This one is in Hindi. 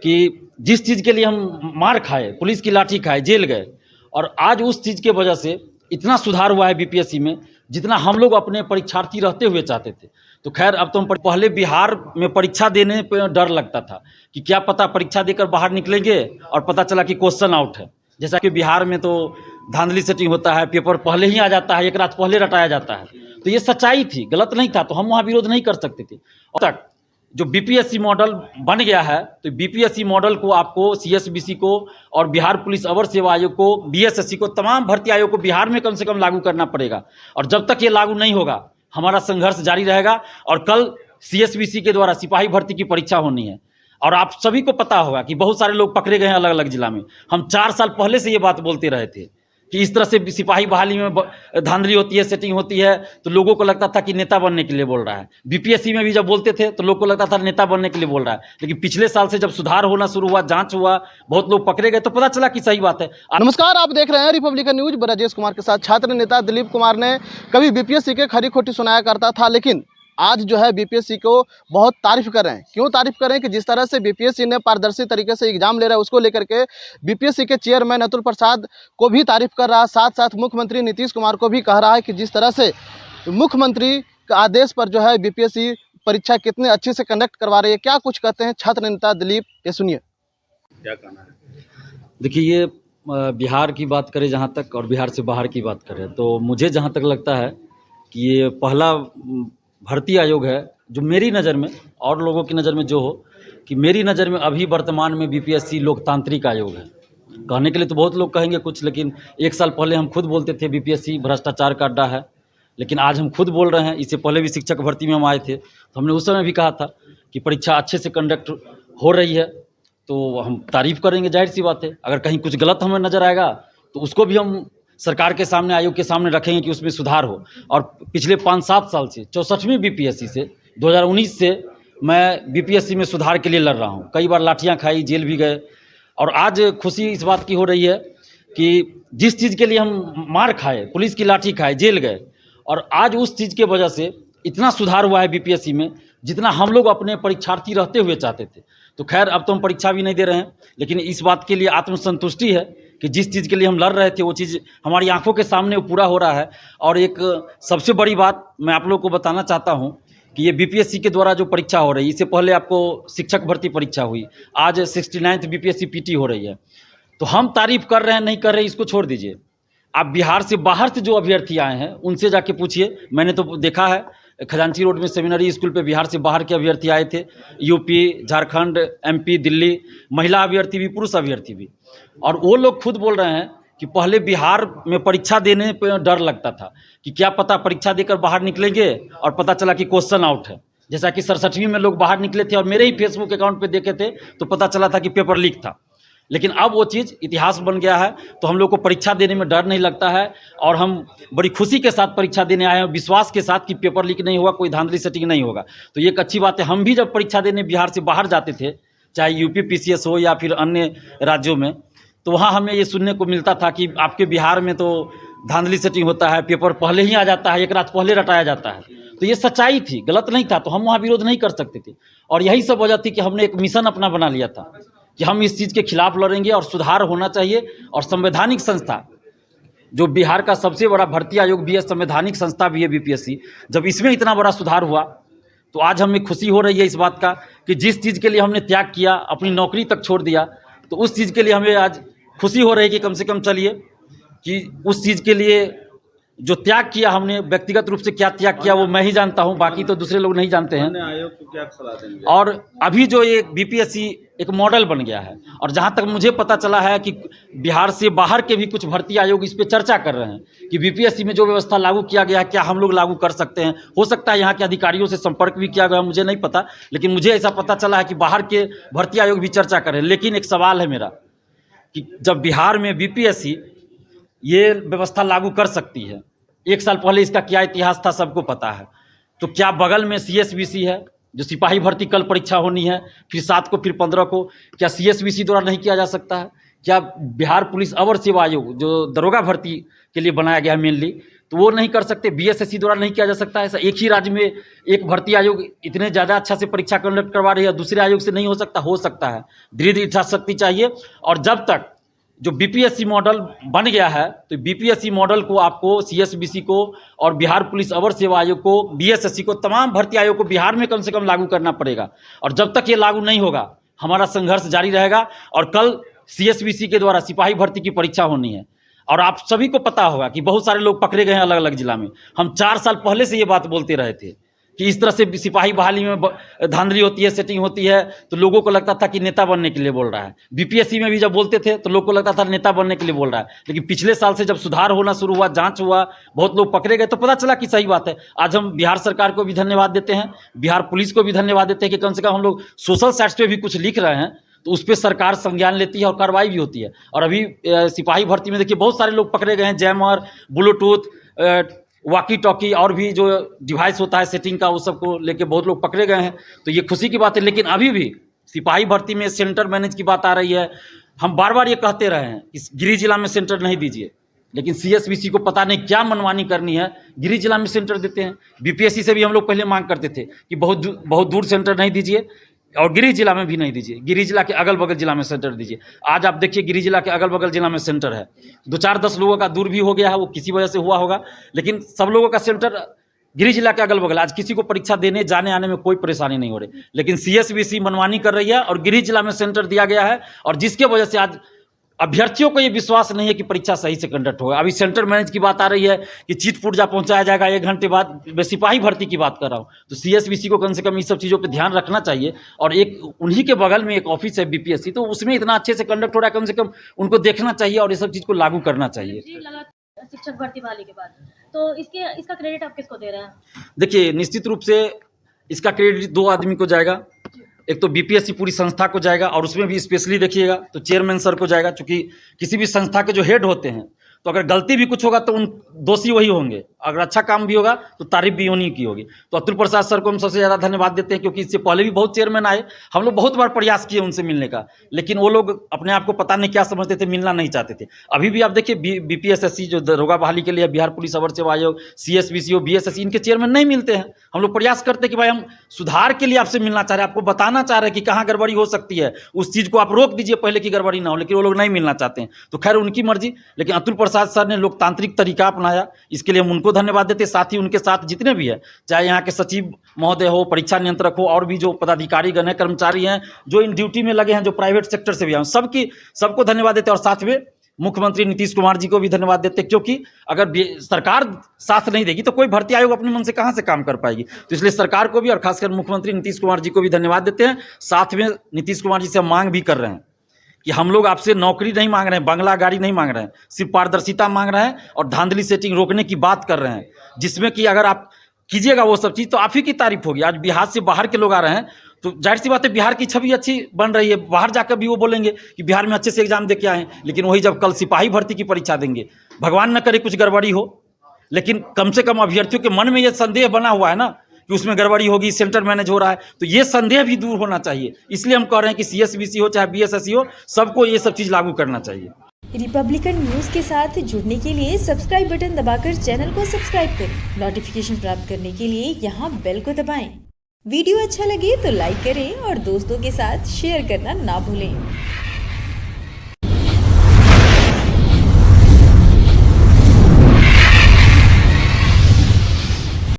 कि जिस चीज़ के लिए हम मार खाए, पुलिस की लाठी खाए, जेल गए, और आज उस चीज़ के वजह से इतना सुधार हुआ है बीपीएससी में जितना हम लोग अपने परीक्षार्थी रहते हुए चाहते थे। तो खैर अब तो हम पहले बिहार में परीक्षा देने पे डर लगता था कि क्या पता परीक्षा देकर बाहर निकलेंगे और पता चला कि क्वेश्चन आउट है। जैसा कि बिहार में तो धांधली सेटिंग होता है, पेपर पहले ही आ जाता है, एक रात पहले रटाया जाता है। तो ये सच्चाई थी, गलत नहीं था, तो हम वहाँ विरोध नहीं कर सकते थे। और तक जो बीपीएससी मॉडल बन गया है, तो बीपीएससी मॉडल को आपको सीएसबीसी को और बिहार पुलिस अवर सेवा आयोग को, बीएसएससी को, तमाम भर्ती आयोग को बिहार में कम से कम लागू करना पड़ेगा। और जब तक ये लागू नहीं होगा हमारा संघर्ष जारी रहेगा। और कल सीएसबीसी के द्वारा सिपाही भर्ती की परीक्षा होनी है, और आप सभी को पता होगा कि बहुत सारे लोग पकड़े गए हैं अलग अलग जिला में। हम 4 साल पहले से ये बात बोलते रहे थे कि इस तरह से सिपाही बहाली में धांधली होती है, सेटिंग होती है, तो लोगों को लगता था कि नेता बनने के लिए बोल रहा है। बीपीएससी में भी जब बोलते थे तो लोगों को लगता था नेता बनने के लिए बोल रहा है। लेकिन पिछले साल से जब सुधार होना शुरू हुआ, जांच हुआ, बहुत लोग पकड़े गए, तो पता चला कि सही बात है। नमस्कार, आप देख रहे हैं रिपब्लिकन न्यूज। ब्रजेश कुमार के साथ छात्र नेता दिलीप कुमार ने कभी बीपीएससी के खरी खोटी सुनाया करता था, लेकिन आज जो है बीपीएससी को बहुत तारीफ कर रहे हैं। क्यों तारीफ कर रहे हैं कि जिस तरह से बीपीएससी ने पारदर्शी तरीके से एग्जाम ले रहा है, उसको लेकर के बीपीएससी के चेयरमैन अतुल प्रसाद को भी तारीफ कर रहा है। साथ साथ मुख्यमंत्री नीतीश कुमार को भी कह रहा है कि जिस तरह से मुख्यमंत्री के आदेश पर जो है बीपीएससी परीक्षा कितने अच्छे से कंडक्ट करवा रही है। क्या कुछ कहते हैं छात्र नेता दिलीप, ये सुनिए। क्या कहना है? देखिए, ये बिहार की बात करें जहाँ तक, और बिहार से बाहर की बात करें, तो मुझे जहाँ तक लगता है कि ये पहला भर्ती आयोग है जो मेरी नज़र में, और लोगों की नज़र में जो हो, कि मेरी नज़र में अभी वर्तमान में बीपीएससी लोकतांत्रिक आयोग है। कहने के लिए तो बहुत लोग कहेंगे कुछ, लेकिन 1 साल पहले हम खुद बोलते थे बीपीएससी भ्रष्टाचार का अड्डा है, लेकिन आज हम खुद बोल रहे हैं। इससे पहले भी शिक्षक भर्ती में हम आए थे, तो हमने उस समय भी कहा था कि परीक्षा अच्छे से कंडक्ट हो रही है, तो हम तारीफ़ करेंगे, जाहिर सी बात है। अगर कहीं कुछ गलत हमें नज़र आएगा तो उसको भी हम सरकार के सामने, आयोग के सामने रखेंगे कि उसमें सुधार हो। और पिछले 5-7 साल से, 64वीं बीपीएससी से 2019 से मैं बीपीएससी में सुधार के लिए लड़ रहा हूँ। कई बार लाठियाँ खाई, जेल भी गए, और आज खुशी इस बात की हो रही है कि जिस चीज़ के लिए हम मार खाए, पुलिस की लाठी खाए, जेल गए, और आज उस चीज़ के वजह से इतना सुधार हुआ है बीपीएससी में जितना हम लोग अपने परीक्षार्थी रहते हुए चाहते थे। तो खैर अब तो हम परीक्षा भी नहीं दे रहे हैं, लेकिन इस बात के लिए आत्मसंतुष्टि है कि जिस चीज़ के लिए हम लड़ रहे थे वो चीज़ हमारी आंखों के सामने पूरा हो रहा है। और एक सबसे बड़ी बात मैं आप लोगों को बताना चाहता हूं कि ये बीपीएससी के द्वारा जो परीक्षा हो रही है, इससे पहले आपको शिक्षक भर्ती परीक्षा हुई, आज 69th बीपीएससी पीटी हो रही है। तो हम तारीफ़ कर रहे हैं, नहीं कर रहे हैं, इसको छोड़ दीजिए। आप बिहार से बाहर से जो अभ्यर्थी आए हैं उनसे जाके पूछिए। मैंने तो देखा है, खजांची रोड में सेमिनरी स्कूल पे बिहार से बाहर के अभ्यर्थी आए थे, यूपी, झारखंड, एमपी, दिल्ली, महिला अभ्यर्थी भी, पुरुष अभ्यर्थी भी। और वो लोग खुद बोल रहे हैं कि पहले बिहार में परीक्षा देने पे डर लगता था कि क्या पता परीक्षा देकर बाहर निकलेंगे और पता चला कि क्वेश्चन आउट है। जैसा कि 67वीं में लोग बाहर निकले थे और मेरे ही फेसबुक अकाउंट पे देखे थे तो पता चला था कि पेपर लीक था। लेकिन अब वो चीज़ इतिहास बन गया है, तो हम लोग को परीक्षा देने में डर नहीं लगता है, और हम बड़ी खुशी के साथ परीक्षा देने आए हैं, विश्वास के साथ कि पेपर लीक नहीं होगा, कोई धांधली सेटिंग नहीं होगा। तो ये एक अच्छी बात है। हम भी जब परीक्षा देने बिहार से बाहर जाते थे, चाहे यूपी पीसीएस हो या फिर अन्य राज्यों में, तो वहाँ हमें ये सुनने को मिलता था कि आपके बिहार में तो धांधली सेटिंग होता है, पेपर पहले ही आ जाता है, एक रात पहले रटाया जाता है। तो ये सच्चाई थी, गलत नहीं था, तो हम वहाँ विरोध नहीं कर सकते थे। और यही सब वजह थी कि हमने एक मिशन अपना बना लिया था कि हम इस चीज़ के खिलाफ लड़ेंगे और सुधार होना चाहिए। और संवैधानिक संस्था, जो बिहार का सबसे बड़ा भर्ती आयोग भी है, संवैधानिक संस्था भी है बीपीएससी, जब इसमें इतना बड़ा सुधार हुआ तो आज हमें खुशी हो रही है इस बात का कि जिस चीज़ के लिए हमने त्याग किया, अपनी नौकरी तक छोड़ दिया, तो उस चीज़ के लिए हमें आज खुशी हो रही है कि कम से कम चलिए कि उस चीज़ के लिए जो त्याग किया हमने, व्यक्तिगत रूप से क्या त्याग किया वो मैं ही जानता हूं, बाकी तो दूसरे लोग नहीं जानते हैं। आयोग को क्या सलाह देंगे? और अभी जो ये बीपीएससी एक मॉडल बन गया है, और जहां तक मुझे पता चला है कि बिहार से बाहर के भी कुछ भर्ती आयोग इस पे चर्चा कर रहे हैं कि बीपीएससी में जो व्यवस्था लागू किया गया है क्या हम लोग लागू कर सकते हैं। हो सकता है यहाँ के अधिकारियों से संपर्क भी किया गया, मुझे नहीं पता, लेकिन मुझे ऐसा पता चला है कि बाहर के भर्ती आयोग भी चर्चा कर रहे हैं। लेकिन एक सवाल है मेरा कि जब बिहार में बीपीएससी ये व्यवस्था लागू कर सकती है, 1 साल पहले इसका क्या इतिहास था सबको पता है, तो क्या बगल में सीएसबीसी है जो सिपाही भर्ती कल परीक्षा होनी है, फिर 7 को, फिर 15 को, क्या सीएसबीसी द्वारा नहीं किया जा सकता है? क्या बिहार पुलिस अवर सेवा आयोग जो दरोगा भर्ती के लिए बनाया गया है मेनली, तो वो नहीं कर सकते, बीएसएससी द्वारा नहीं किया जा सकता ऐसा। एक ही राज्य में एक भर्ती आयोग इतने ज़्यादा अच्छा से परीक्षा कंडक्ट करवा रही है, दूसरे आयोग से नहीं हो सकता है। धीरे धीरे इच्छा शक्ति चाहिए। और जब तक जो बीपीएससी मॉडल बन गया है, तो बीपीएससी मॉडल को आपको सीएसबीसी को और बिहार पुलिस अवर सेवा आयोग को, बीएसएससी को, तमाम भर्ती आयोग को बिहार में कम से कम लागू करना पड़ेगा। और जब तक ये लागू नहीं होगा, हमारा संघर्ष जारी रहेगा। और कल सीएसबीसी के द्वारा सिपाही भर्ती की परीक्षा होनी है, और आप सभी को पता होगा कि बहुत सारे लोग पकड़े गए हैं अलग अलग जिला में। हम 4 साल पहले से ये बात बोलते रहे थे कि इस तरह से सिपाही बहाली में धांधली होती है, सेटिंग होती है, तो लोगों को लगता था कि नेता बनने के लिए बोल रहा है। बीपीएससी में भी जब बोलते थे तो लोगों को लगता था नेता बनने के लिए बोल रहा है। लेकिन पिछले साल से जब सुधार होना शुरू हुआ, जांच हुआ, बहुत लोग पकड़े गए, तो पता चला कि सही बात है। आज हम बिहार सरकार को भी धन्यवाद देते हैं, बिहार पुलिस को भी धन्यवाद देते हैं कि कम से कम हम लोग सोशल साइट्स पे भी कुछ लिख रहे हैं तो उस पर सरकार संज्ञान लेती है और कार्रवाई भी होती है। और अभी सिपाही भर्ती में देखिए बहुत सारे लोग पकड़े गए हैं, जैमर, ब्लूटूथ, वॉकी टॉकी और भी जो डिवाइस होता है सेटिंग का, वो सब को लेके बहुत लोग पकड़े गए हैं। तो ये खुशी की बात है। लेकिन अभी भी सिपाही भर्ती में सेंटर मैनेज की बात आ रही है। हम बार बार ये कहते रहे हैं कि गिरिडीह जिला में सेंटर नहीं दीजिए, लेकिन सीएसबीसी को पता नहीं क्या मनमानी करनी है, गिरिडीह जिला में सेंटर देते हैं। बीपीएससी से भी हम लोग पहले मांग करते थे कि बहुत दूर सेंटर नहीं दीजिए, और गिरिडीह जिला में भी नहीं दीजिए, गिरिडीह जिला के अगल बगल जिला में सेंटर दीजिए। आज आप देखिए गिरिडीह जिला के अगल बगल जिला में सेंटर है। 2-4-10 लोगों का दूर भी हो गया है, वो किसी वजह से हुआ होगा, लेकिन सब लोगों का सेंटर गिरिडीह जिला के अगल बगल। आज किसी को परीक्षा देने जाने आने में कोई परेशानी नहीं हो रही, लेकिन सीएसबीसी मनमानी कर रही है और गिरिडीह जिला में सेंटर दिया गया है। और जिसके वजह से आज अभ्यर्थियों को ये विश्वास नहीं है कि परीक्षा सही से कंडक्ट होगा। अभी सेंटर मैनेज की बात आ रही है कि चीट पुर्जा पहुंचाया जाएगा 1 घंटे बाद। मैं सिपाही भर्ती की बात कर रहा हूँ, तो सीएसबीसी को कम से कम इस सब चीज़ों पे ध्यान रखना चाहिए। और एक उन्हीं के बगल में एक ऑफिस है बीपीएससी, तो उसमें इतना अच्छे से कंडक्ट हो रहा है, कम से कम उनको देखना चाहिए और ये सब चीज़ को लागू करना चाहिए। शिक्षक भर्ती वाले के बाद तो इसका क्रेडिट आप किसको दे रहे हैं? देखिए, निश्चित रूप से इसका क्रेडिट 2 आदमी को जाएगा। एक तो बीपीएससी पूरी संस्था को जाएगा, और उसमें भी स्पेशली देखिएगा तो चेयरमैन सर को जाएगा, क्योंकि किसी भी संस्था के जो हेड होते हैं, तो अगर गलती भी कुछ होगा तो उन दोषी वही होंगे, अगर अच्छा काम भी होगा तो तारीफ भी उन्हीं की होगी। तो अतुल प्रसाद सर को हम सबसे ज़्यादा धन्यवाद देते हैं, क्योंकि इससे पहले भी बहुत चेयरमैन आए, हम लोग बहुत बार प्रयास किए उनसे मिलने का, लेकिन वो लोग अपने आप को पता नहीं क्या समझते थे, मिलना नहीं चाहते थे। अभी भी आप देखिए बीपीएसएससी जो दरोगा बहाली के लिए, बिहार पुलिस अवर सेवा आयोग, सीएसबीसी हो, बीएसएससी, इनके चेयरमैन नहीं मिलते हैं। हम लोग प्रयास करते हैं कि भाई हम सुधार के लिए आपसे मिलना चाह रहे हैं, आपको बताना चाह रहे हैं कि कहाँ गड़बड़ी हो सकती है, उस चीज़ को आप रोक दीजिए पहले की गड़बड़ी ना हो, लेकिन वो लोग नहीं मिलना चाहते हैं। तो खैर उनकी मर्जी, लेकिन अतुल प्रसाद सर ने लोकतांत्रिक तरीका अपनाया, इसके लिए हम उनको धन्यवाद देते हैं। साथ ही उनके साथ जितने भी है, चाहे यहाँ के सचिव महोदय हो, परीक्षा नियंत्रक हो, और भी जो पदाधिकारी गण हैं, कर्मचारी हैं जो इन ड्यूटी में लगे हैं, जो प्राइवेट सेक्टर से भी हैं, सबको धन्यवाद देते हैं। और साथ में मुख्यमंत्री नीतीश कुमार जी को भी धन्यवाद देते हैं, क्योंकि अगर सरकार साथ नहीं देगी तो कोई भर्ती आयोग अपने मन से कहाँ से काम कर पाएगी। तो इसलिए सरकार को भी और खासकर मुख्यमंत्री नीतीश कुमार जी को भी धन्यवाद देते हैं। साथ में नीतीश कुमार जी से हम मांग भी कर रहे हैं कि हम लोग आपसे नौकरी नहीं मांग रहे हैं, बंगला गाड़ी नहीं मांग रहे हैं, सिर्फ पारदर्शिता मांग रहे हैं और धांधली सेटिंग रोकने की बात कर रहे हैं, जिसमें कि अगर आप कीजिएगा वो सब चीज़ तो आप ही की तारीफ होगी। आज बिहार से बाहर के लोग आ रहे हैं, तो जाहिर सी बात है बिहार की छवि अच्छी बन रही है, बाहर जाकर भी वो बोलेंगे कि बिहार में अच्छे से एग्जाम दे के आए हैं। लेकिन वही जब कल सिपाही भर्ती की परीक्षा देंगे, भगवान न करे कुछ गड़बड़ी हो, लेकिन कम से कम अभ्यर्थियों के मन में ये संदेह बना हुआ है ना कि उसमें गड़बड़ी होगी, सेंटर मैनेज हो रहा है, तो ये संदेह भी दूर होना चाहिए। इसलिए हम कह रहे हैं कि सीएसबीसी हो चाहे बीएसएससी हो, सबको ये सब चीज़ लागू करना चाहिए। रिपब्लिकन न्यूज़ के साथ जुड़ने के लिए सब्सक्राइब बटन दबाकर चैनल को सब्सक्राइब करें। नोटिफिकेशन प्राप्त करने के लिए यहाँ बेल को दबाएं। वीडियो अच्छा लगे तो लाइक करें और दोस्तों के साथ शेयर करना ना भूलें।